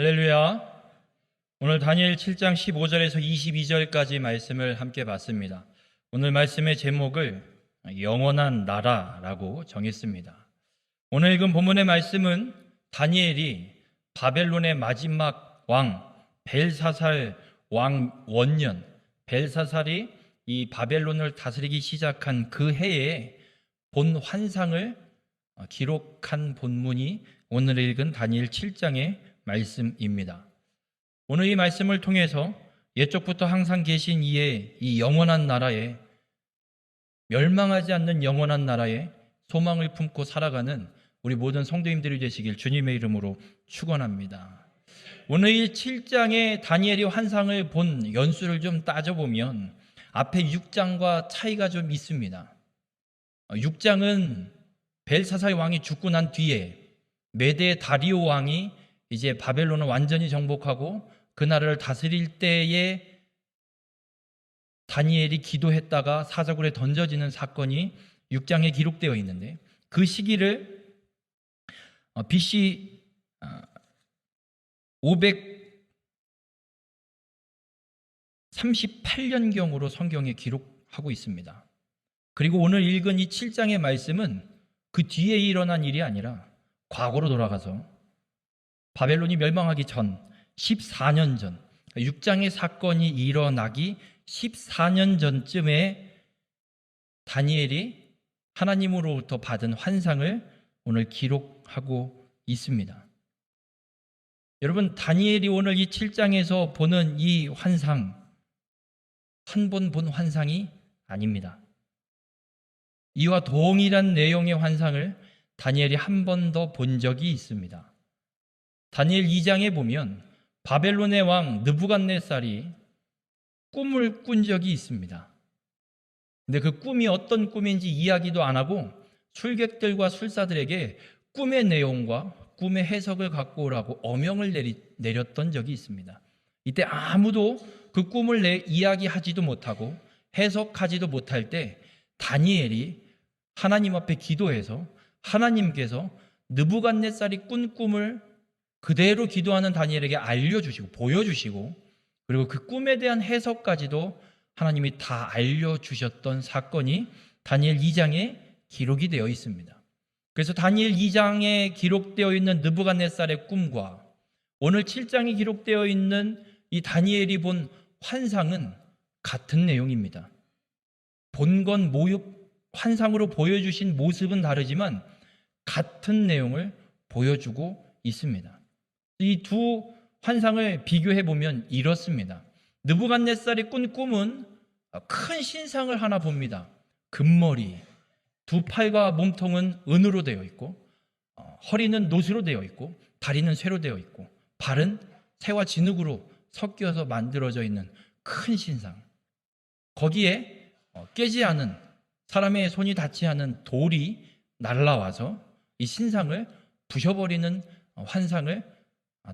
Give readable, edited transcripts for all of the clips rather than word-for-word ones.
할렐루야. 오늘 다니엘 7장 15절에서 22절까지 말씀을 함께 봤습니다. 오늘 말씀의 제목을 영원한 나라라고 정했습니다. 오늘 읽은 본문의 말씀은 다니엘이 바벨론의 마지막 왕 벨사살 왕 원년, 벨사살이 이 바벨론을 다스리기 시작한 그 해에 본 환상을 기록한 본문이 오늘 읽은 다니엘 7장의 말씀입니다. 오늘 이 말씀을 통해서 옛적부터 항상 계신 이의 이 영원한 나라에, 멸망하지 않는 영원한 나라에 소망을 품고 살아가는 우리 모든 성도님들이 되시길 주님의 이름으로 축원합니다. 오늘 이 7장의 다니엘이 환상을 본 연수를 좀 따져보면 앞에 6장과 차이가 좀 있습니다. 6장은 벨사살 왕이 죽고 난 뒤에 메대 다리오 왕이 이제 바벨론을 완전히 정복하고 그 나라를 다스릴 때에 다니엘이 기도했다가 사자굴에 던져지는 사건이 6장에 기록되어 있는데, 그 시기를 BC 538년경으로 성경에 기록하고 있습니다. 그리고 오늘 읽은 이 7장의 말씀은 그 뒤에 일어난 일이 아니라 과거로 돌아가서 바벨론이 멸망하기 전 14년 전, 6장의 사건이 일어나기 14년 전쯤에 다니엘이 하나님으로부터 받은 환상을 오늘 기록하고 있습니다. 여러분, 다니엘이 오늘 이 7장에서 보는 이 환상, 한 번 본 환상이 아닙니다. 이와 동일한 내용의 환상을 다니엘이 한 번 더 본 적이 있습니다. 다니엘 2장에 보면 바벨론의 왕 느부갓네살이 꿈을 꾼 적이 있습니다. 근데 그 꿈이 어떤 꿈인지 이야기도 안 하고 술객들과 술사들에게 꿈의 내용과 꿈의 해석을 갖고 오라고 어명을 내렸던 적이 있습니다. 이때 아무도 그 꿈을 이야기하지도 못하고 해석하지도 못할 때 다니엘이 하나님 앞에 기도해서 하나님께서 느부갓네살이 꾼 꿈을 그대로 기도하는 다니엘에게 알려주시고 보여주시고, 그리고 그 꿈에 대한 해석까지도 하나님이 다 알려주셨던 사건이 다니엘 2장에 기록이 되어 있습니다. 그래서 다니엘 2장에 기록되어 있는 느부갓네살의 꿈과 오늘 7장에 기록되어 있는 이 다니엘이 본 환상은 같은 내용입니다. 본 건 환상으로 보여주신 모습은 다르지만 같은 내용을 보여주고 있습니다. 이 두 환상을 비교해 보면 이렇습니다. 느부갓네살이 꾼 꿈은 큰 신상을 하나 봅니다. 금머리, 두 팔과 몸통은 은으로 되어 있고, 허리는 노수로 되어 있고, 다리는 쇠로 되어 있고, 발은 새와 진흙으로 섞여서 만들어져 있는 큰 신상. 거기에 깨지 않은, 사람의 손이 닿지 않은 돌이 날라와서 이 신상을 부셔버리는 환상을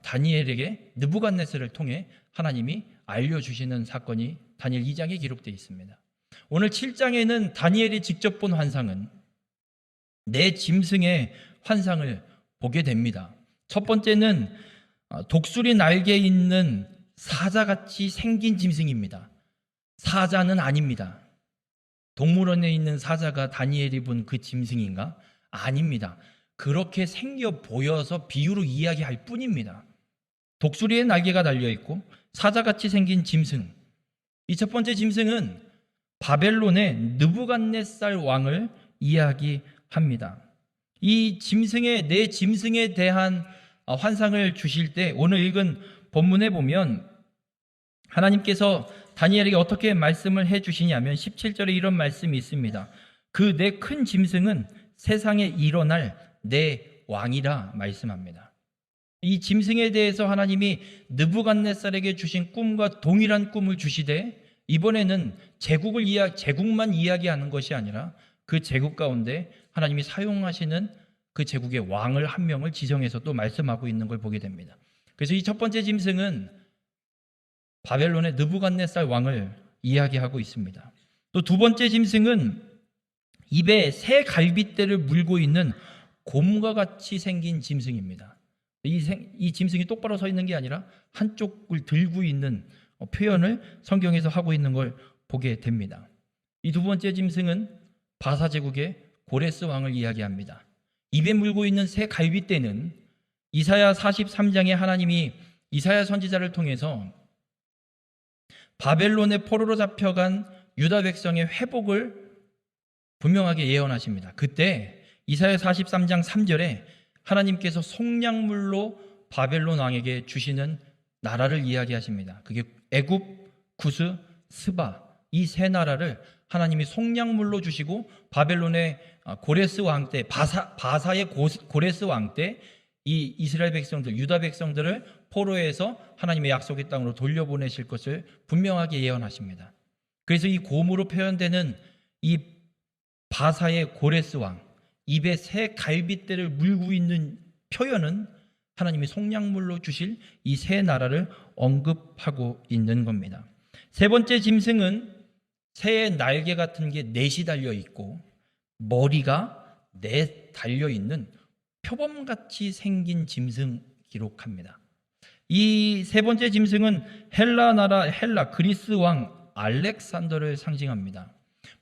다니엘에게 느부갓네살을 통해 하나님이 알려주시는 사건이 다니엘 2장에 기록되어 있습니다. 오늘 7장에는 다니엘이 직접 본 환상은 네 짐승의 환상을 보게 됩니다. 첫 번째는 독수리 날개에 있는 사자같이 생긴 짐승입니다. 사자는 아닙니다. 동물원에 있는 사자가 다니엘이 본 그 짐승인가? 아닙니다. 그렇게 생겨 보여서 비유로 이야기할 뿐입니다. 독수리의 날개가 달려있고 사자같이 생긴 짐승. 이 첫 번째 짐승은 바벨론의 느부갓네살 왕을 이야기합니다. 이 짐승의, 네 짐승에 대한 환상을 주실 때 오늘 읽은 본문에 보면 하나님께서 다니엘에게 어떻게 말씀을 해주시냐면 17절에 이런 말씀이 있습니다. 그 네 큰 짐승은 세상에 일어날 내 왕이라 말씀합니다. 이 짐승에 대해서 하나님이 느부갓네살에게 주신 꿈과 동일한 꿈을 주시되, 이번에는 제국만 이야기하는 것이 아니라 그 제국 가운데 하나님이 사용하시는 그 제국의 왕을 한 명을 지정해서 또 말씀하고 있는 걸 보게 됩니다. 그래서 이 첫 번째 짐승은 바벨론의 느부갓네살 왕을 이야기하고 있습니다. 또 두 번째 짐승은 입에 새 갈빗대를 물고 있는 곰과 같이 생긴 짐승입니다. 이 짐승이 똑바로 서 있는 게 아니라 한쪽을 들고 있는 표현을 성경에서 하고 있는 걸 보게 됩니다. 이 두 번째 짐승은 바사 제국의 고레스 왕을 이야기합니다. 입에 물고 있는 새 갈빗대는 이사야 43장에 하나님이 이사야 선지자를 통해서 바벨론의 포로로 잡혀간 유다 백성의 회복을 분명하게 예언하십니다. 그때 이사야 43장 3절에 하나님께서 속량물로 바벨론 왕에게 주시는 나라를 이야기하십니다. 그게 애굽, 구스, 스바 이 세 나라를 하나님이 속량물로 주시고 바벨론의 고레스 왕 때 바사의 고레스 왕 때 이 이스라엘 백성들 유다 백성들을 포로에서 하나님의 약속의 땅으로 돌려보내실 것을 분명하게 예언하십니다. 그래서 이 곰으로 표현되는 이 바사의 고레스 왕 입에 새 갈빗대를 물고 있는 표현은 하나님이 속량물로 주실 이 세 나라를 언급하고 있는 겁니다. 세 번째 짐승은 새의 날개 같은 게 넷이 달려 있고 머리가 넷 달려 있는 표범같이 생긴 짐승 기록합니다. 이 세 번째 짐승은 헬라 나라 그리스 왕 알렉산더를 상징합니다.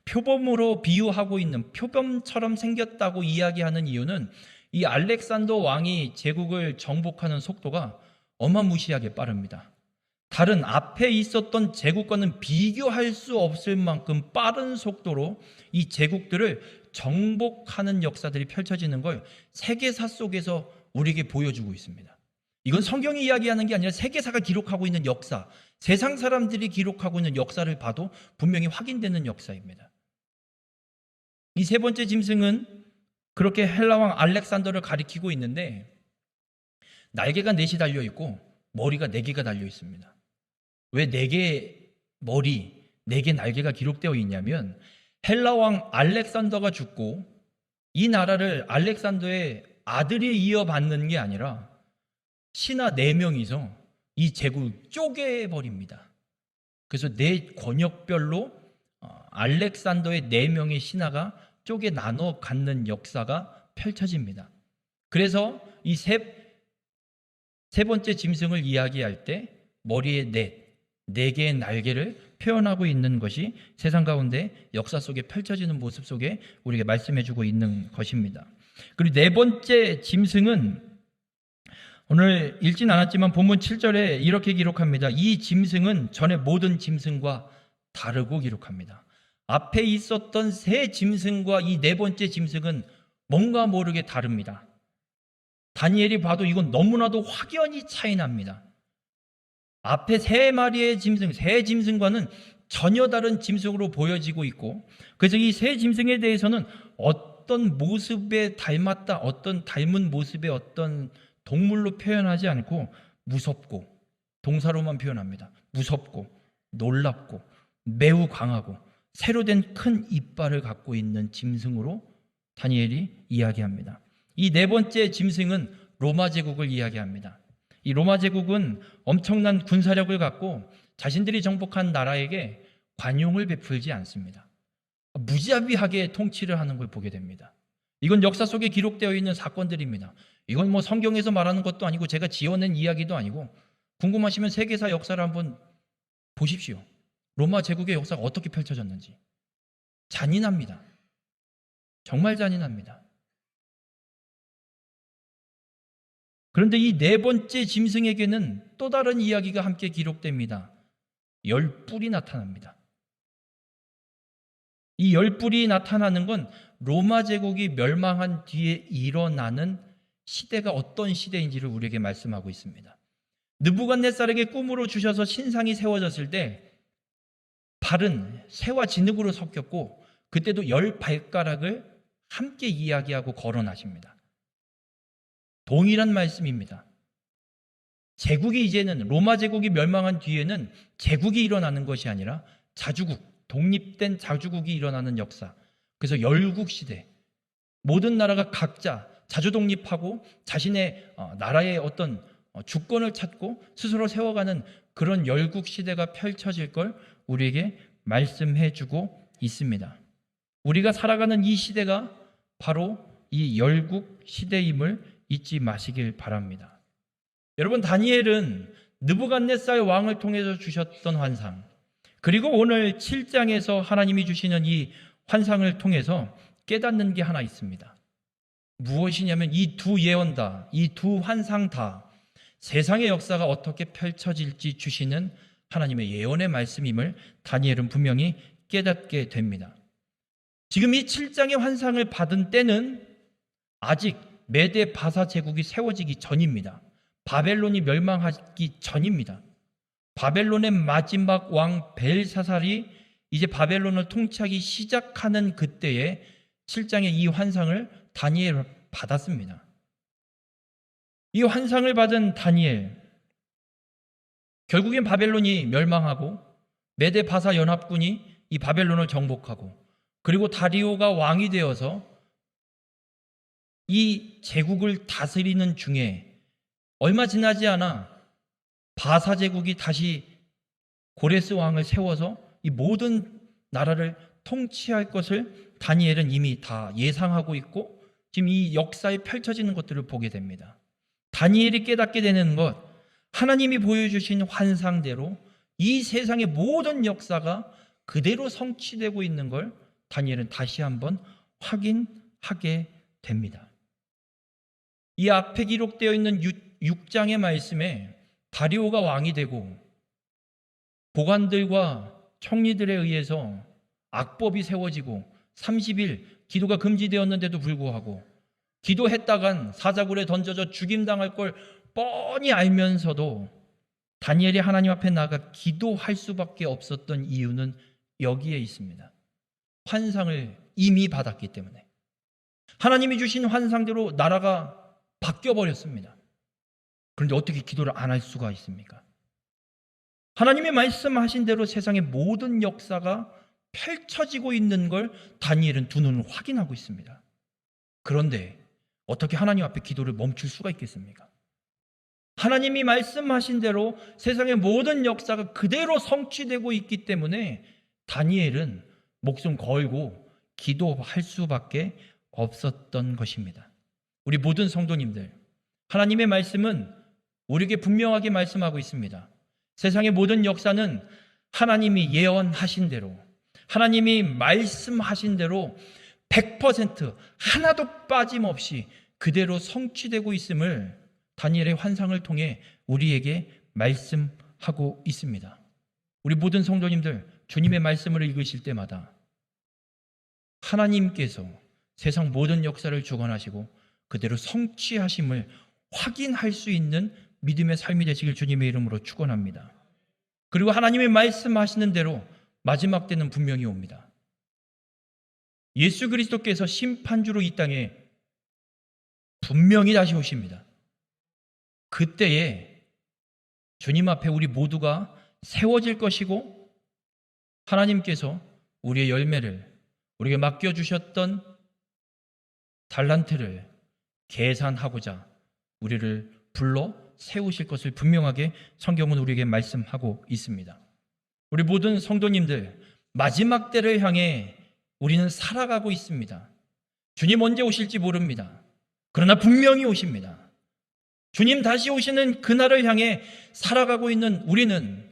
표범으로 비유하고 있는 표범처럼 생겼다고 이야기하는 이유는 이 알렉산더 왕이 제국을 정복하는 속도가 어마무시하게 빠릅니다. 다른 앞에 있었던 제국과는 비교할 수 없을 만큼 빠른 속도로 이 제국들을 정복하는 역사들이 펼쳐지는 걸 세계사 속에서 우리에게 보여주고 있습니다. 이건 성경이 이야기하는 게 아니라 세계사가 기록하고 있는 역사, 세상 사람들이 기록하고 있는 역사를 봐도 분명히 확인되는 역사입니다. 이 세 번째 짐승은 그렇게 헬라왕 알렉산더를 가리키고 있는데 날개가 넷이 달려 있고 머리가 네 개가 달려 있습니다. 왜 네 개 머리, 네 개 날개가 기록되어 있냐면 헬라왕 알렉산더가 죽고 이 나라를 알렉산더의 아들이 이어받는 게 아니라 신하 4명이서 이 제국을 쪼개버립니다. 그래서 네 권역별로 알렉산더의 4명의 신하가 쪼개 나눠 갖는 역사가 펼쳐집니다. 그래서 이 세 번째 짐승을 이야기할 때 머리에 네 개의 날개를 표현하고 있는 것이 세상 가운데 역사 속에 펼쳐지는 모습 속에 우리에게 말씀해주고 있는 것입니다. 그리고 네 번째 짐승은 오늘 읽진 않았지만 본문 7절에 이렇게 기록합니다. 이 짐승은 전의 모든 짐승과 다르고 기록합니다. 앞에 있었던 세 짐승과 이 네 번째 짐승은 뭔가 모르게 다릅니다. 다니엘이 봐도 이건 너무나도 확연히 차이 납니다. 앞에 세 마리의 짐승, 세 짐승과는 전혀 다른 짐승으로 보여지고 있고, 그래서 이 세 짐승에 대해서는 어떤 모습에 닮았다, 어떤 닮은 모습의 어떤 동물로 표현하지 않고 무섭고, 동사로만 표현합니다. 무섭고 놀랍고 매우 강하고 새로 된 큰 이빨을 갖고 있는 짐승으로 다니엘이 이야기합니다. 이 네 번째 짐승은 로마 제국을 이야기합니다. 이 로마 제국은 엄청난 군사력을 갖고 자신들이 정복한 나라에게 관용을 베풀지 않습니다. 무자비하게 통치를 하는 걸 보게 됩니다. 이건 역사 속에 기록되어 있는 사건들입니다. 이건 뭐 성경에서 말하는 것도 아니고 제가 지어낸 이야기도 아니고 궁금하시면 세계사 역사를 한번 보십시오. 로마 제국의 역사가 어떻게 펼쳐졌는지. 잔인합니다. 정말 잔인합니다. 그런데 이 네 번째 짐승에게는 또 다른 이야기가 함께 기록됩니다. 열뿔이 나타납니다. 이 열뿔이 나타나는 건 로마 제국이 멸망한 뒤에 일어나는 시대가 어떤 시대인지를 우리에게 말씀하고 있습니다. 느부갓네살에게 꿈으로 주셔서 신상이 세워졌을 때 발은 새와 진흙으로 섞였고 그때도 10발가락을 함께 이야기하고 거론하십니다. 동일한 말씀입니다. 제국이 이제는 로마 제국이 멸망한 뒤에는 제국이 일어나는 것이 아니라 자주국, 독립된 자주국이 일어나는 역사. 그래서 열국 시대, 모든 나라가 각자 자주 독립하고 자신의 나라의 어떤 주권을 찾고 스스로 세워가는 그런 열국 시대가 펼쳐질 걸 우리에게 말씀해 주고 있습니다. 우리가 살아가는 이 시대가 바로 이 열국 시대임을 잊지 마시길 바랍니다. 여러분, 다니엘은 느부갓네살 왕을 통해서 주셨던 환상, 그리고 오늘 7장에서 하나님이 주시는 이 환상을 통해서 깨닫는 게 하나 있습니다. 무엇이냐면 이 두 예언 다, 이 두 환상 다 세상의 역사가 어떻게 펼쳐질지 주시는 하나님의 예언의 말씀임을 다니엘은 분명히 깨닫게 됩니다. 지금 이 7장의 환상을 받은 때는 아직 메데 바사 제국이 세워지기 전입니다. 바벨론이 멸망하기 전입니다. 바벨론의 마지막 왕 벨사살이 이제 바벨론을 통치하기 시작하는 그때에 7장의 이 환상을 다니엘이 받았습니다. 이 환상을 받은 다니엘, 결국엔 바벨론이 멸망하고 메데 바사 연합군이 이 바벨론을 정복하고, 그리고 다리오가 왕이 되어서 이 제국을 다스리는 중에 얼마 지나지 않아 바사 제국이 다시 고레스 왕을 세워서 이 모든 나라를 통치할 것을 다니엘은 이미 다 예상하고 있고, 지금 이 역사에 펼쳐지는 것들을 보게 됩니다. 다니엘이 깨닫게 되는 것, 하나님이 보여주신 환상대로 이 세상의 모든 역사가 그대로 성취되고 있는 걸 다니엘은 다시 한번 확인하게 됩니다. 이 앞에 기록되어 있는 6장의 말씀에 다리오가 왕이 되고 고관들과 총리들에 의해서 악법이 세워지고 30일 기도가 금지되었는데도 불구하고 기도했다간 사자굴에 던져져 죽임당할 걸 뻔히 알면서도 다니엘이 하나님 앞에 나가 기도할 수밖에 없었던 이유는 여기에 있습니다. 환상을 이미 받았기 때문에. 하나님이 주신 환상대로 나라가 바뀌어버렸습니다. 그런데 어떻게 기도를 안 할 수가 있습니까? 하나님이 말씀하신 대로 세상의 모든 역사가 펼쳐지고 있는 걸 다니엘은 두 눈으로 확인하고 있습니다. 그런데 어떻게 하나님 앞에 기도를 멈출 수가 있겠습니까? 하나님이 말씀하신 대로 세상의 모든 역사가 그대로 성취되고 있기 때문에 다니엘은 목숨 걸고 기도할 수밖에 없었던 것입니다. 우리 모든 성도님들, 하나님의 말씀은 우리에게 분명하게 말씀하고 있습니다. 세상의 모든 역사는 하나님이 예언하신 대로, 하나님이 말씀하신 대로 100% 하나도 빠짐없이 그대로 성취되고 있음을 다니엘의 환상을 통해 우리에게 말씀하고 있습니다. 우리 모든 성도님들, 주님의 말씀을 읽으실 때마다 하나님께서 세상 모든 역사를 주관하시고 그대로 성취하심을 확인할 수 있는 믿음의 삶이 되시길 주님의 이름으로 축원합니다. 그리고 하나님의 말씀하시는 대로 마지막 때는 분명히 옵니다. 예수 그리스도께서 심판주로 이 땅에 분명히 다시 오십니다. 그때에 주님 앞에 우리 모두가 세워질 것이고, 하나님께서 우리의 열매를, 우리에게 맡겨주셨던 달란트를 계산하고자 우리를 불러 세우실 것을 분명하게 성경은 우리에게 말씀하고 있습니다. 우리 모든 성도님들, 마지막 때를 향해 우리는 살아가고 있습니다. 주님 언제 오실지 모릅니다. 그러나 분명히 오십니다. 주님 다시 오시는 그날을 향해 살아가고 있는 우리는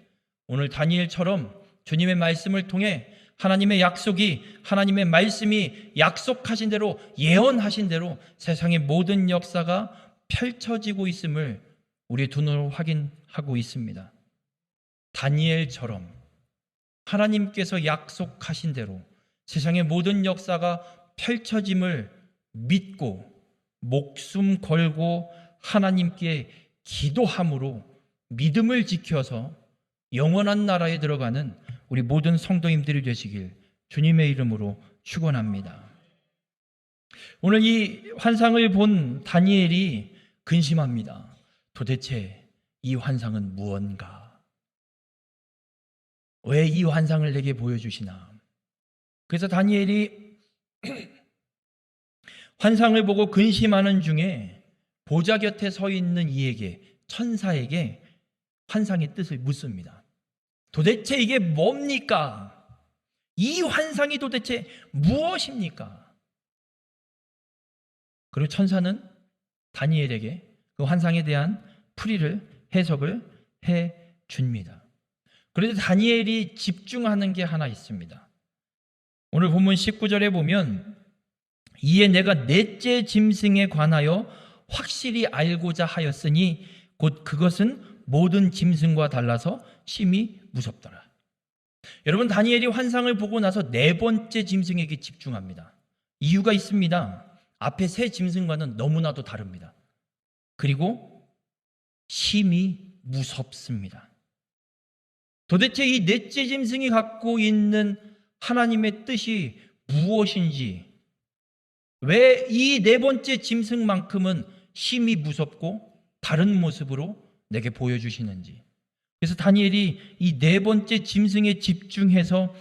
오늘 다니엘처럼 주님의 말씀을 통해 하나님의 약속이, 하나님의 말씀이 약속하신 대로, 예언하신 대로 세상의 모든 역사가 펼쳐지고 있음을 우리의 두 눈으로 확인하고 있습니다. 다니엘처럼 하나님께서 약속하신 대로 세상의 모든 역사가 펼쳐짐을 믿고 목숨 걸고 하나님께 기도함으로 믿음을 지켜서 영원한 나라에 들어가는 우리 모든 성도님들이 되시길 주님의 이름으로 축원합니다. 오늘 이 환상을 본 다니엘이 근심합니다. 도대체 이 환상은 무언가? 왜 이 환상을 내게 보여주시나? 그래서 다니엘이 환상을 보고 근심하는 중에 보좌 곁에 서 있는 이에게, 천사에게 환상의 뜻을 묻습니다. 도대체 이게 뭡니까? 이 환상이 도대체 무엇입니까? 그리고 천사는 다니엘에게 그 환상에 대한 풀이를 해석을 해 줍니다. 그런데 다니엘이 집중하는 게 하나 있습니다. 오늘 본문 19절에 보면 이에 내가 넷째 짐승에 관하여 확실히 알고자 하였으니 곧 그것은 모든 짐승과 달라서 심히 무섭더라. 여러분, 다니엘이 환상을 보고 나서 네 번째 짐승에게 집중합니다. 이유가 있습니다. 앞에 세 짐승과는 너무나도 다릅니다. 그리고 심히 무섭습니다. 도대체 이 넷째 짐승이 갖고 있는 하나님의 뜻이 무엇인지, 왜 이 네 번째 짐승만큼은 심히 무섭고 다른 모습으로 내게 보여주시는지. 그래서 다니엘이 이 네 번째 짐승에 집중해서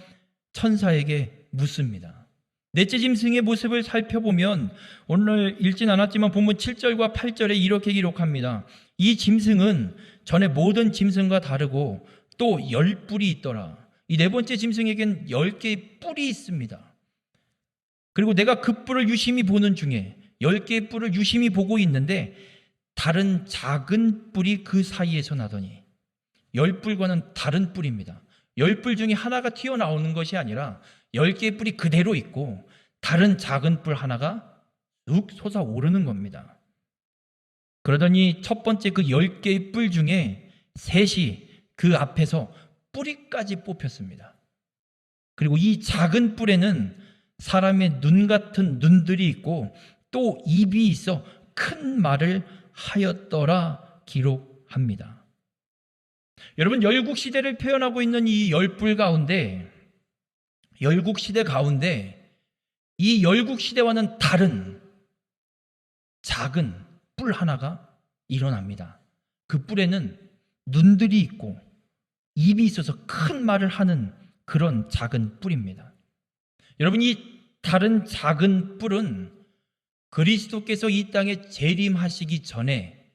천사에게 묻습니다. 넷째 짐승의 모습을 살펴보면 오늘 읽진 않았지만 본문 7절과 8절에 이렇게 기록합니다. 이 짐승은 전에 모든 짐승과 다르고 또 10뿔이 있더라. 이 네 번째 짐승에겐 10개의 뿔이 있습니다. 그리고 내가 그 뿔을 유심히 보는 중에 10개의 뿔을 유심히 보고 있는데 다른 작은 뿔이 그 사이에서 나더니 10뿔과는 다른 뿔입니다. 10뿔 중에 하나가 튀어나오는 것이 아니라 10개의 뿔이 그대로 있고 다른 작은 뿔 하나가 쑥 솟아오르는 겁니다. 그러더니 첫 번째 그 10개의 뿔 중에 셋이 그 앞에서 뿌리까지 뽑혔습니다. 그리고 이 작은 뿔에는 사람의 눈 같은 눈들이 있고 또 입이 있어 큰 말을 하였더라 기록합니다. 여러분, 열국시대를 표현하고 있는 이 10뿔 가운데, 열국시대 가운데 이 열국시대와는 다른 작은 뿔 하나가 일어납니다. 그 뿔에는 눈들이 있고 입이 있어서 큰 말을 하는 그런 작은 뿔입니다. 여러분, 이 다른 작은 뿔은 그리스도께서 이 땅에 재림하시기 전에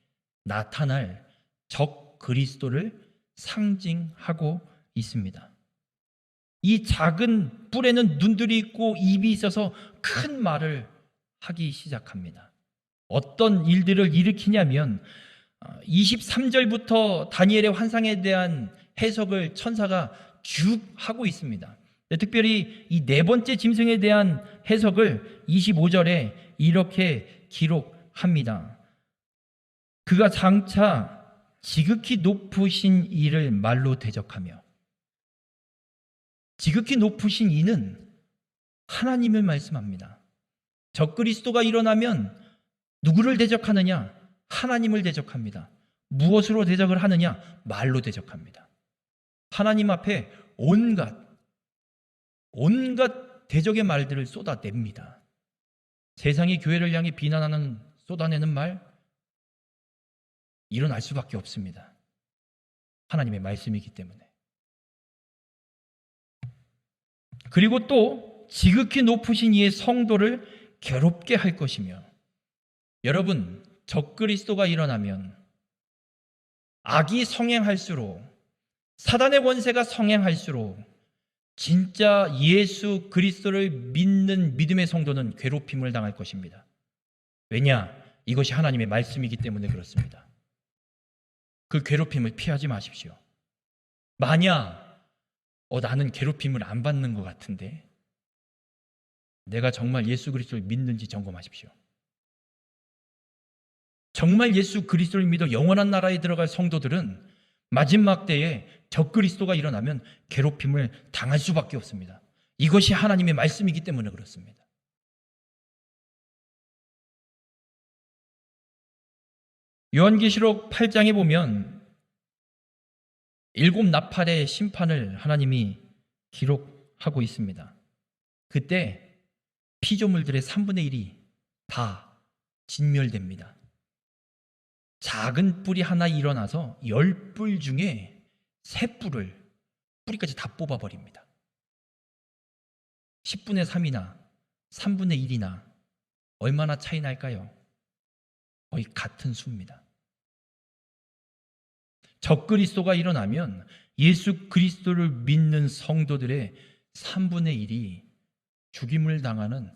나타날 적 그리스도를 상징하고 있습니다. 이 작은 뿔에는 눈들이 있고 입이 있어서 큰 말을 하기 시작합니다. 어떤 일들을 일으키냐면 23절부터 다니엘의 환상에 대한 해석을 천사가 쭉 하고 있습니다. 특별히 이 네 번째 짐승에 대한 해석을 25절에 이렇게 기록합니다. 그가 장차 지극히 높으신 이를 말로 대적하며, 지극히 높으신 이는 하나님을 말씀합니다. 적그리스도가 일어나면 누구를 대적하느냐? 하나님을 대적합니다. 무엇으로 대적을 하느냐? 말로 대적합니다. 하나님 앞에 온갖 대적의 말들을 쏟아냅니다. 세상이 교회를 향해 비난하는, 쏟아내는 말 일어날 수밖에 없습니다. 하나님의 말씀이기 때문에. 그리고 또 지극히 높으신 이의 성도를 괴롭게 할 것이며, 여러분, 적그리스도가 일어나면 악이 성행할수록, 사단의 권세가 성행할수록 진짜 예수 그리스도를 믿는 믿음의 성도는 괴롭힘을 당할 것입니다. 왜냐? 이것이 하나님의 말씀이기 때문에 그렇습니다. 그 괴롭힘을 피하지 마십시오. 만약 나는 괴롭힘을 안 받는 것 같은데 내가 정말 예수 그리스도를 믿는지 점검하십시오. 정말 예수 그리스도를 믿어 영원한 나라에 들어갈 성도들은 마지막 때에 적그리스도가 일어나면 괴롭힘을 당할 수밖에 없습니다. 이것이 하나님의 말씀이기 때문에 그렇습니다. 요한계시록 8장에 보면 7 나팔의 심판을 하나님이 기록하고 있습니다. 그때 피조물들의 3분의 1이 다 진멸됩니다. 작은 뿔이 하나 일어나서 10뿔 중에 3뿔을 뿌리까지 다 뽑아버립니다. 10분의 3이나 3분의 1이나 얼마나 차이 날까요? 거의 같은 수입니다. 적그리스도가 일어나면 예수 그리스도를 믿는 성도들의 3분의 1이 죽임을 당하는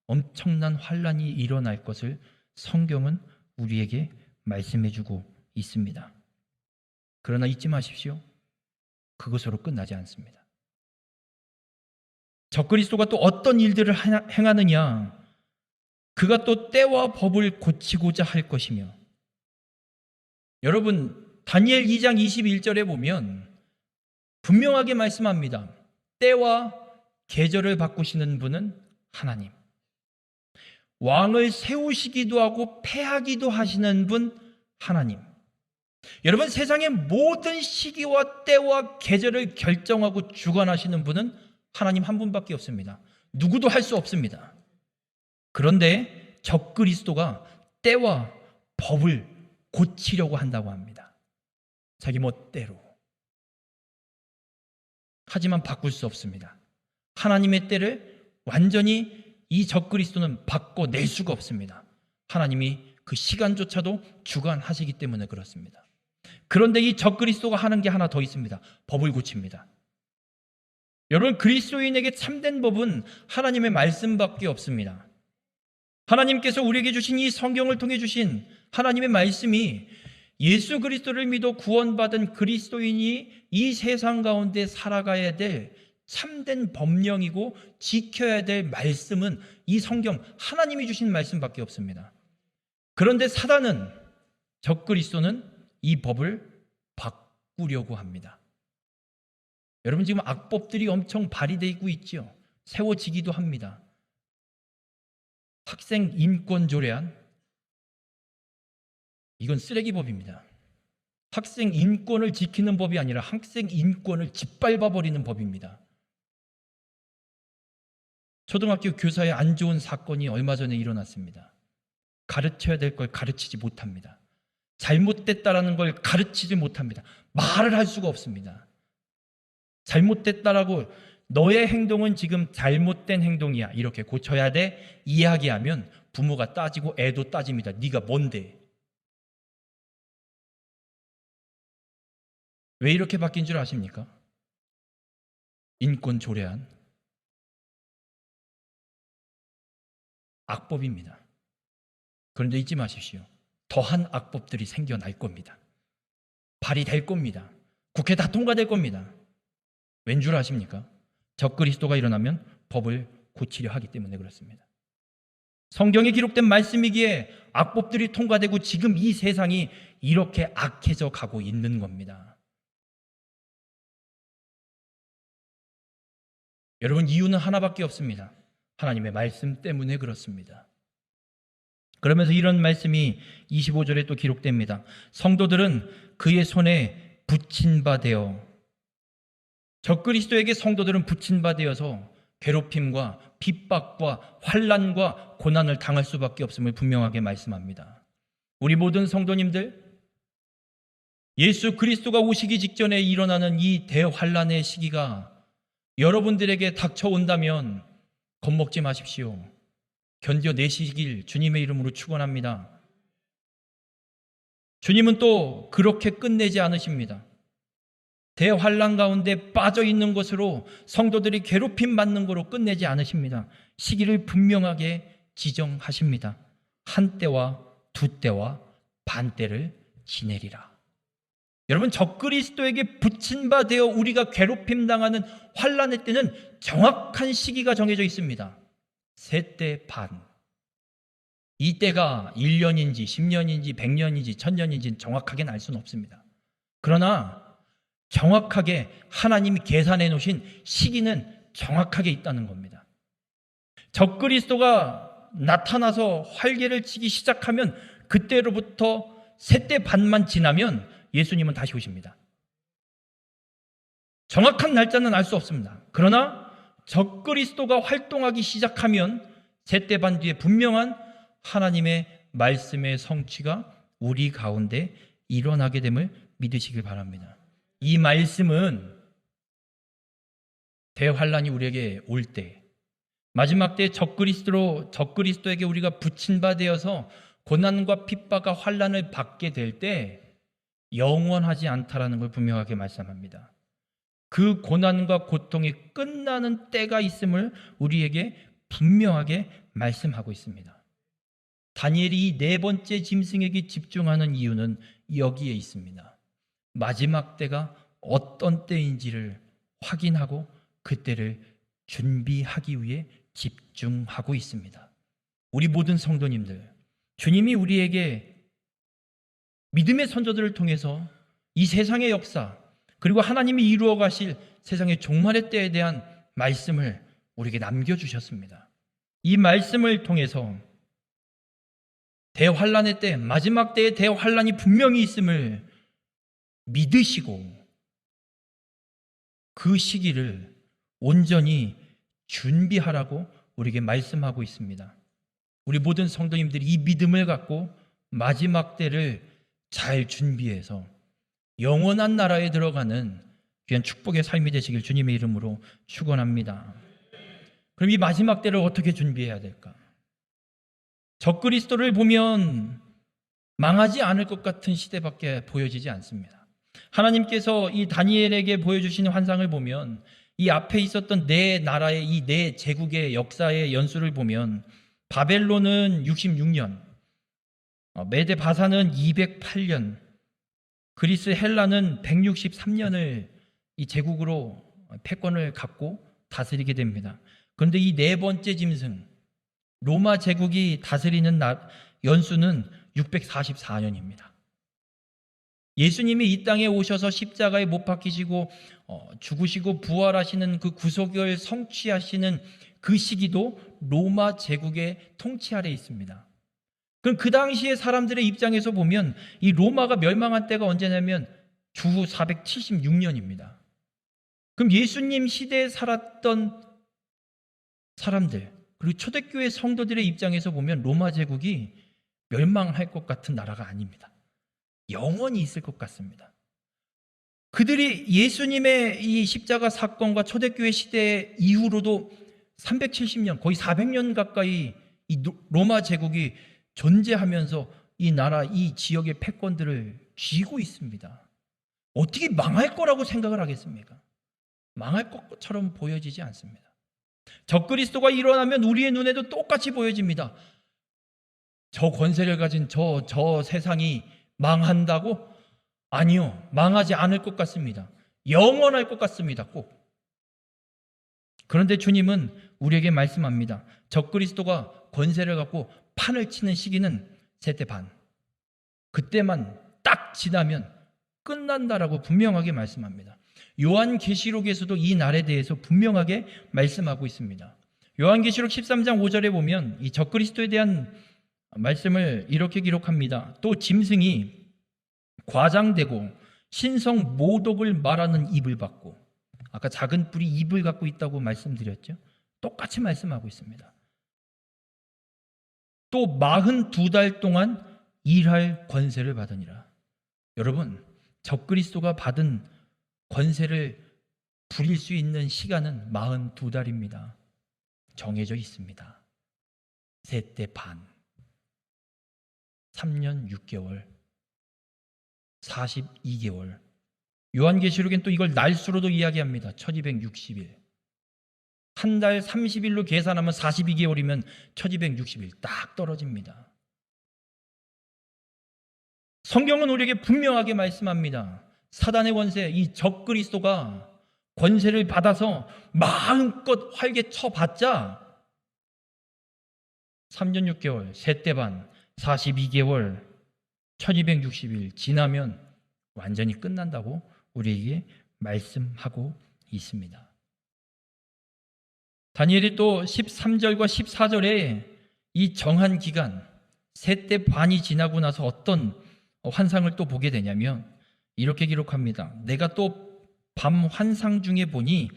엄청난 환란이 일어날 것을 성경은 우리에게 말씀해주고 있습니다. 그러나 잊지 마십시오. 그것으로 끝나지 않습니다. 적그리스도가 또 어떤 일들을 행하느냐, 그가 또 때와 법을 고치고자 할 것이며, 여러분 다니엘 2장 21절에 보면 분명하게 말씀합니다. 때와 계절을 바꾸시는 분은 하나님, 왕을 세우시기도 하고 패하기도 하시는 분 하나님. 여러분, 세상의 모든 시기와 때와 계절을 결정하고 주관하시는 분은 하나님 한 분밖에 없습니다. 누구도 할 수 없습니다. 그런데 적그리스도가 때와 법을 고치려고 한다고 합니다. 자기 멋대로. 하지만 바꿀 수 없습니다. 하나님의 때를 완전히 이 적그리스도는 바꿔낼 수가 없습니다. 하나님이 그 시간조차도 주관하시기 때문에 그렇습니다. 그런데 이 적그리스도가 하는 게 하나 더 있습니다. 법을 고칩니다. 여러분, 그리스도인에게 참된 법은 하나님의 말씀밖에 없습니다. 하나님께서 우리에게 주신 이 성경을 통해 주신 하나님의 말씀이 예수 그리스도를 믿어 구원받은 그리스도인이 이 세상 가운데 살아가야 될 참된 법령이고 지켜야 될 말씀은 이 성경, 하나님이 주신 말씀밖에 없습니다. 그런데 사단은, 적그리스도는 이 법을 바꾸려고 합니다. 여러분, 지금 악법들이 엄청 발휘되고 있죠. 세워지기도 합니다. 학생 인권 조례안, 이건 쓰레기법입니다. 학생 인권을 지키는 법이 아니라 학생 인권을 짓밟아버리는 법입니다. 초등학교 교사의 안 좋은 사건이 얼마 전에 일어났습니다. 가르쳐야 될 걸 가르치지 못합니다. 잘못됐다라는 걸 가르치지 못합니다. 말을 할 수가 없습니다. 잘못됐다라고, 너의 행동은 지금 잘못된 행동이야, 이렇게 고쳐야 돼 이야기하면 부모가 따지고 애도 따집니다. 네가 뭔데? 왜 이렇게 바뀐 줄 아십니까? 인권 조례안, 악법입니다. 그런데 잊지 마십시오. 더한 악법들이 생겨날 겁니다. 발의될 겁니다. 국회 다 통과될 겁니다. 왠 줄 아십니까? 적그리스도가 일어나면 법을 고치려 하기 때문에 그렇습니다. 성경에 기록된 말씀이기에 악법들이 통과되고 지금 이 세상이 이렇게 악해져 가고 있는 겁니다. 여러분, 이유는 하나밖에 없습니다. 하나님의 말씀 때문에 그렇습니다. 그러면서 이런 말씀이 25절에 또 기록됩니다. 성도들은 그의 손에 붙인 바 되어, 적그리스도에게 성도들은 붙인 바 되어서 괴롭힘과 핍박과 환난과 고난을 당할 수밖에 없음을 분명하게 말씀합니다. 우리 모든 성도님들, 예수 그리스도가 오시기 직전에 일어나는 이 대환난의 시기가 여러분들에게 닥쳐온다면 겁먹지 마십시오. 견뎌내시길 주님의 이름으로 축원합니다. 주님은 또 그렇게 끝내지 않으십니다. 대환난 가운데 빠져 있는 것으로, 성도들이 괴롭힘 받는 것으로 끝내지 않으십니다. 시기를 분명하게 지정하십니다. 한 때와 두 때와 반 때를 지내리라. 여러분, 적그리스도에게 붙인 바 되어 우리가 괴롭힘 당하는 환난의 때는 정확한 시기가 정해져 있습니다. 세 때 반. 이 때가 1년인지 10년인지 100년인지 1000년인지 정확하게는 알 수는 없습니다. 그러나 정확하게 하나님이 계산해 놓으신 시기는 정확하게 있다는 겁니다. 적그리스도가 나타나서 활개를 치기 시작하면 그때로부터 세 때 반만 지나면 예수님은 다시 오십니다. 정확한 날짜는 알 수 없습니다. 그러나 적그리스도가 활동하기 시작하면 세 때 반 뒤에 분명한 하나님의 말씀의 성취가 우리 가운데 일어나게 됨을 믿으시길 바랍니다. 이 말씀은 대환란이 우리에게 올 때, 마지막 때 적그리스도에게 우리가 붙인 바 되어서 고난과 핍박과 환란을 받게 될 때 영원하지 않다라는 걸 분명하게 말씀합니다. 그 고난과 고통이 끝나는 때가 있음을 우리에게 분명하게 말씀하고 있습니다. 다니엘이 이 네 번째 짐승에게 집중하는 이유는 여기에 있습니다. 마지막 때가 어떤 때인지를 확인하고 그때를 준비하기 위해 집중하고 있습니다. 우리 모든 성도님들, 주님이 우리에게 믿음의 선조들을 통해서 이 세상의 역사, 그리고 하나님이 이루어 가실 세상의 종말의 때에 대한 말씀을 우리에게 남겨주셨습니다. 이 말씀을 통해서 대환란의 때, 마지막 때의 대환란이 분명히 있음을 믿으시고 그 시기를 온전히 준비하라고 우리에게 말씀하고 있습니다. 우리 모든 성도님들이 이 믿음을 갖고 마지막 때를 잘 준비해서 영원한 나라에 들어가는 귀한 축복의 삶이 되시길 주님의 이름으로 축원합니다. 그럼 이 마지막 때를 어떻게 준비해야 될까? 적그리스도를 보면 망하지 않을 것 같은 시대밖에 보여지지 않습니다. 하나님께서 이 다니엘에게 보여주신 환상을 보면 이 앞에 있었던 네 나라의 이 네 제국의 역사의 연수를 보면 바벨론은 66년, 메데 바사는 208년, 그리스 헬라는 163년을 이 제국으로 패권을 갖고 다스리게 됩니다. 그런데 이 네 번째 짐승 로마 제국이 다스리는 연수는 644년입니다. 예수님이 이 땅에 오셔서 십자가에 못 박히시고 죽으시고 부활하시는 그 구속을 성취하시는 그 시기도 로마 제국의 통치 아래에 있습니다. 그럼 그 당시에 사람들의 입장에서 보면 이 로마가 멸망한 때가 언제냐면 주후 476년입니다. 그럼 예수님 시대에 살았던 사람들, 그리고 초대교회 성도들의 입장에서 보면 로마 제국이 멸망할 것 같은 나라가 아닙니다. 영원히 있을 것 같습니다. 그들이 예수님의 이 십자가 사건과 초대교회 시대 이후로도 370년, 거의 400년 가까이 이 로마 제국이 존재하면서 이 나라, 이 지역의 패권들을 쥐고 있습니다. 어떻게 망할 거라고 생각을 하겠습니까? 망할 것처럼 보여지지 않습니다. 적그리스도가 일어나면 우리의 눈에도 똑같이 보여집니다. 저 권세를 가진 저 세상이 망한다고? 아니요, 망하지 않을 것 같습니다. 영원할 것 같습니다. 꼭. 그런데 주님은 우리에게 말씀합니다. 적그리스도가 권세를 갖고 판을 치는 시기는 세대 반, 그때만 딱 지나면 끝난다라고 분명하게 말씀합니다. 요한계시록에서도 이 날에 대해서 분명하게 말씀하고 있습니다. 요한계시록 13장 5절에 보면 이 적그리스도에 대한 말씀을 이렇게 기록합니다. 또 짐승이 과장되고 신성 모독을 말하는 입을 받고, 아까 작은 뿔이 입을 갖고 있다고 말씀드렸죠. 똑같이 말씀하고 있습니다. 또 42달 동안 일할 권세를 받으니라. 여러분, 적그리스도가 받은 권세를 부릴 수 있는 시간은 42달입니다. 정해져 있습니다. 세대 반, 3년 6개월, 42개월. 요한계시록엔 또 이걸 날수로도 이야기합니다. 1260일. 한 달 30일로 계산하면 42개월이면 1260일 딱 떨어집니다. 성경은 우리에게 분명하게 말씀합니다. 사단의 권세, 이 적그리스도가 권세를 받아서 마음껏 활개 쳐봤자 3년 6개월, 세대 반, 42개월, 1260일 지나면 완전히 끝난다고 우리에게 말씀하고 있습니다. 다니엘이 또 13절과 14절에 이 정한 기간, 세대 반이 지나고 나서 어떤 환상을 또 보게 되냐면 이렇게 기록합니다. 내가 또 밤 환상 중에 보니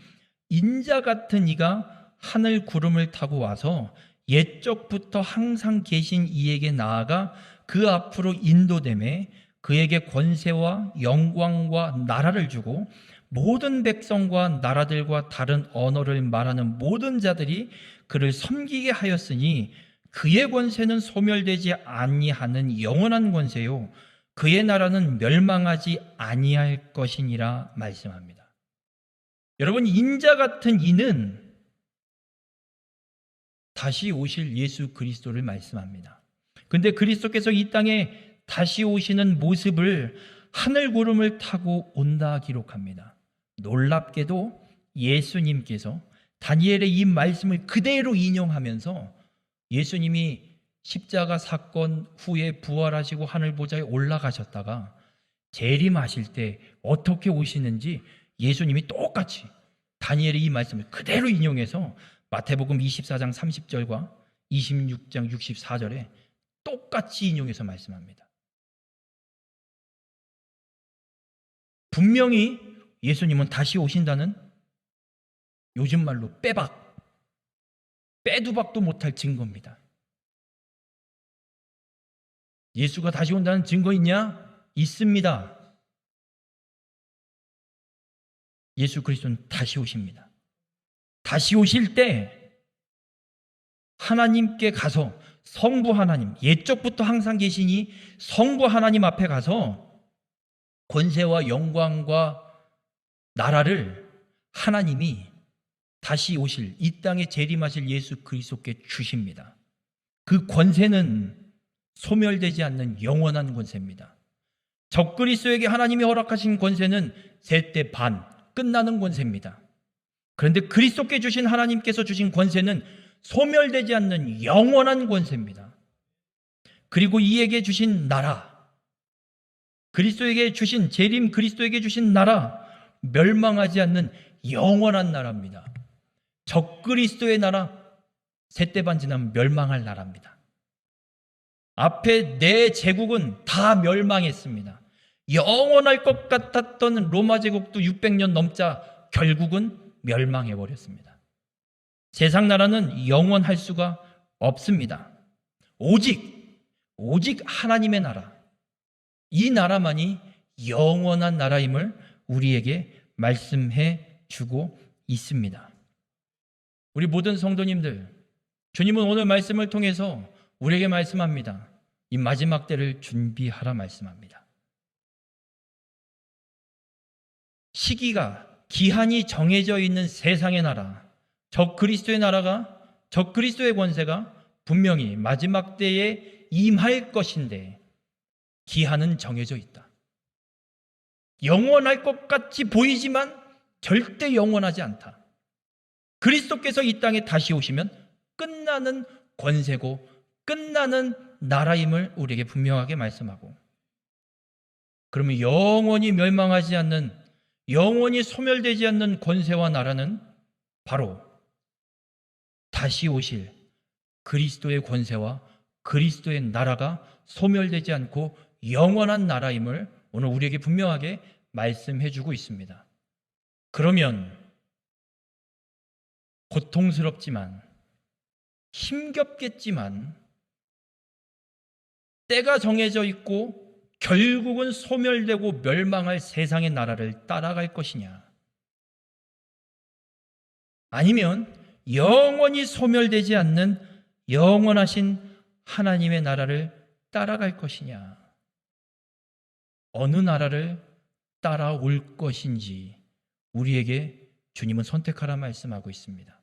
인자 같은 이가 하늘 구름을 타고 와서 옛적부터 항상 계신 이에게 나아가 그 앞으로 인도되매 그에게 권세와 영광과 나라를 주고 모든 백성과 나라들과 다른 언어를 말하는 모든 자들이 그를 섬기게 하였으니 그의 권세는 소멸되지 아니하는 영원한 권세요 그의 나라는 멸망하지 아니할 것이니라 말씀합니다. 여러분, 인자 같은 이는 다시 오실 예수 그리스도를 말씀합니다. 근데 그리스도께서 이 땅에 다시 오시는 모습을 하늘 구름을 타고 온다 기록합니다. 놀랍게도 예수님께서 다니엘의 이 말씀을 그대로 인용하면서 예수님이 십자가 사건 후에 부활하시고 하늘 보좌에 올라가셨다가 재림하실 때 어떻게 오시는지 예수님이 똑같이 다니엘의 이 말씀을 그대로 인용해서 마태복음 24장 30절과 26장 64절에 똑같이 인용해서 말씀합니다. 분명히 예수님은 다시 오신다는 요즘 말로 빼도 박도 못할 증거입니다. 예수가 다시 온다는 증거 있냐? 있습니다. 예수 그리스도는 다시 오십니다. 다시 오실 때 하나님께 가서 성부 하나님, 옛적부터 항상 계시니 성부 하나님 앞에 가서 권세와 영광과 나라를 하나님이 다시 오실 이 땅에 재림하실 예수 그리스도께 주십니다. 그 권세는 소멸되지 않는 영원한 권세입니다. 적그리스도에게 하나님이 허락하신 권세는 세대 반 끝나는 권세입니다. 그런데 그리스도께 주신 하나님께서 주신 권세는 소멸되지 않는 영원한 권세입니다. 그리고 이에게 주신 나라, 그리스도에게 주신 재림 그리스도에게 주신 나라, 멸망하지 않는 영원한 나라입니다. 적그리스도의 나라, 세대 반 지나면 멸망할 나라입니다. 앞에 네 제국은 다 멸망했습니다. 영원할 것 같았던 로마 제국도 600년 넘자 결국은 멸망해버렸습니다. 세상 나라는 영원할 수가 없습니다. 오직 하나님의 나라, 이 나라만이 영원한 나라임을 우리에게 말씀해 주고 있습니다. 우리 모든 성도님들, 주님은 오늘 말씀을 통해서 우리에게 말씀합니다. 이 마지막 때를 준비하라 말씀합니다. 시기가 기한이 정해져 있는 세상의 나라, 적그리스도의 나라가, 적그리스도의 권세가 분명히 마지막 때에 임할 것인데 기한은 정해져 있다. 영원할 것 같이 보이지만 절대 영원하지 않다. 그리스도께서 이 땅에 다시 오시면 끝나는 권세고 끝나는 나라임을 우리에게 분명하게 말씀하고, 그러면 영원히 멸망하지 않는, 영원히 소멸되지 않는 권세와 나라는 바로 다시 오실 그리스도의 권세와 그리스도의 나라가 소멸되지 않고 영원한 나라임을 오늘 우리에게 분명하게 말씀해 주고 있습니다. 그러면 고통스럽지만 힘겹겠지만 때가 정해져 있고 결국은 소멸되고 멸망할 세상의 나라를 따라갈 것이냐, 아니면 영원히 소멸되지 않는 영원하신 하나님의 나라를 따라갈 것이냐, 어느 나라를 따라올 것인지 우리에게 주님은 선택하라 말씀하고 있습니다.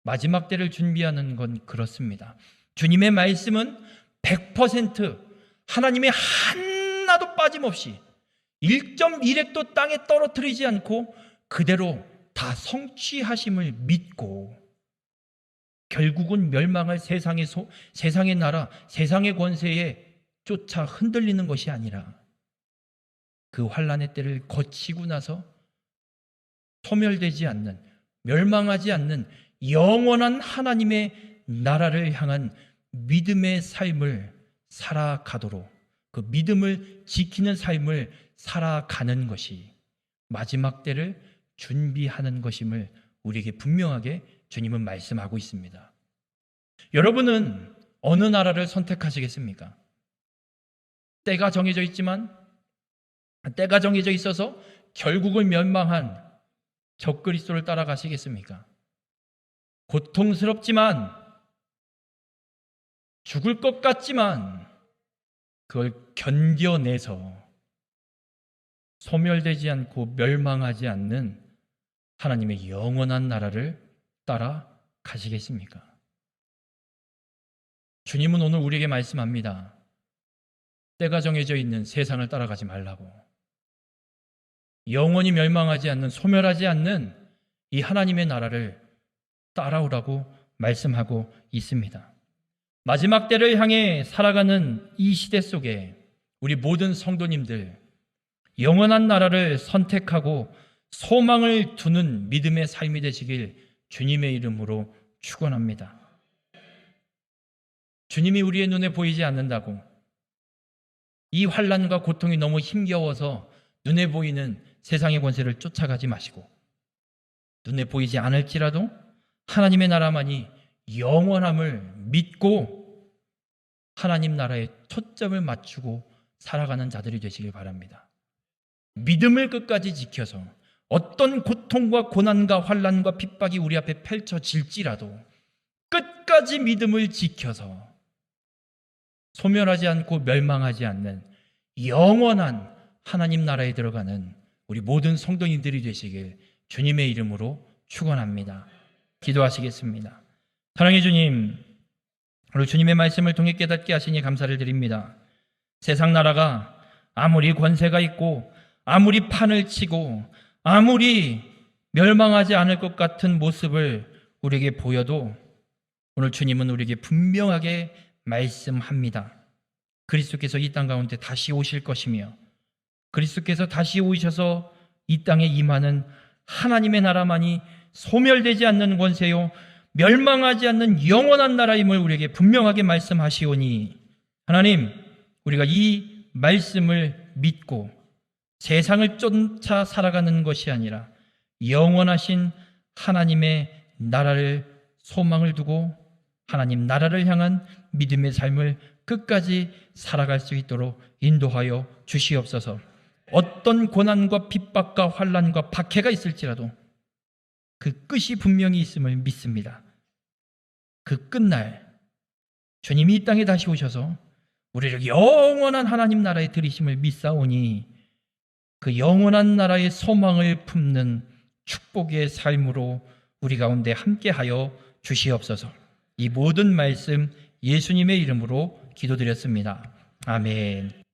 마지막 때를 준비하는 건 그렇습니다. 주님의 말씀은 100% 하나님의 하나도 빠짐없이 1.1핵도 땅에 떨어뜨리지 않고 그대로 다 성취하심을 믿고 결국은 멸망할 세상의 나라, 세상의 권세에 쫓아 흔들리는 것이 아니라 그 환난의 때를 거치고 나서 소멸되지 않는, 멸망하지 않는 영원한 하나님의 나라를 향한 믿음의 삶을 살아가도록, 그 믿음을 지키는 삶을 살아가는 것이 마지막 때를 준비하는 것임을 우리에게 분명하게 주님은 말씀하고 있습니다. 여러분은 어느 나라를 선택하시겠습니까? 때가 정해져 있지만, 때가 정해져 있어서 결국은 멸망한 적그리스도를 따라가시겠습니까? 고통스럽지만, 죽을 것 같지만 그걸 견뎌내서 소멸되지 않고 멸망하지 않는 하나님의 영원한 나라를 따라가시겠습니까? 주님은 오늘 우리에게 말씀합니다. 때가 정해져 있는 세상을 따라가지 말라고, 영원히 멸망하지 않는, 소멸하지 않는 이 하나님의 나라를 따라오라고 말씀하고 있습니다. 마지막 때를 향해 살아가는 이 시대 속에 우리 모든 성도님들, 영원한 나라를 선택하고 소망을 두는 믿음의 삶이 되시길 주님의 이름으로 축원합니다. 주님이 우리의 눈에 보이지 않는다고 이 환난과 고통이 너무 힘겨워서 눈에 보이는 세상의 권세를 쫓아가지 마시고, 눈에 보이지 않을지라도 하나님의 나라만이 영원함을 믿고 하나님 나라에 초점을 맞추고 살아가는 자들이 되시길 바랍니다. 믿음을 끝까지 지켜서 어떤 고통과 고난과 환난과 핍박이 우리 앞에 펼쳐질지라도 끝까지 믿음을 지켜서 소멸하지 않고 멸망하지 않는 영원한 하나님 나라에 들어가는 우리 모든 성도님들이 되시길 주님의 이름으로 축원합니다. 기도하시겠습니다. 사랑의 주님, 오늘 주님의 말씀을 통해 깨닫게 하시니 감사를 드립니다. 세상 나라가 아무리 권세가 있고 아무리 판을 치고 아무리 멸망하지 않을 것 같은 모습을 우리에게 보여도 오늘 주님은 우리에게 분명하게 말씀합니다. 그리스도께서 이 땅 가운데 다시 오실 것이며 그리스도께서 다시 오셔서 이 땅에 임하는 하나님의 나라만이 소멸되지 않는 권세요 멸망하지 않는 영원한 나라임을 우리에게 분명하게 말씀하시오니, 하나님, 우리가 이 말씀을 믿고 세상을 쫓아 살아가는 것이 아니라 영원하신 하나님의 나라를 소망을 두고 하나님 나라를 향한 믿음의 삶을 끝까지 살아갈 수 있도록 인도하여 주시옵소서. 어떤 고난과 핍박과 환난과 박해가 있을지라도 그 끝이 분명히 있음을 믿습니다. 그 끝날 주님이 이 땅에 다시 오셔서 우리를 영원한 하나님 나라에 들이심을 믿사오니 그 영원한 나라의 소망을 품는 축복의 삶으로 우리 가운데 함께하여 주시옵소서. 이 모든 말씀 예수님의 이름으로 기도드렸습니다. 아멘.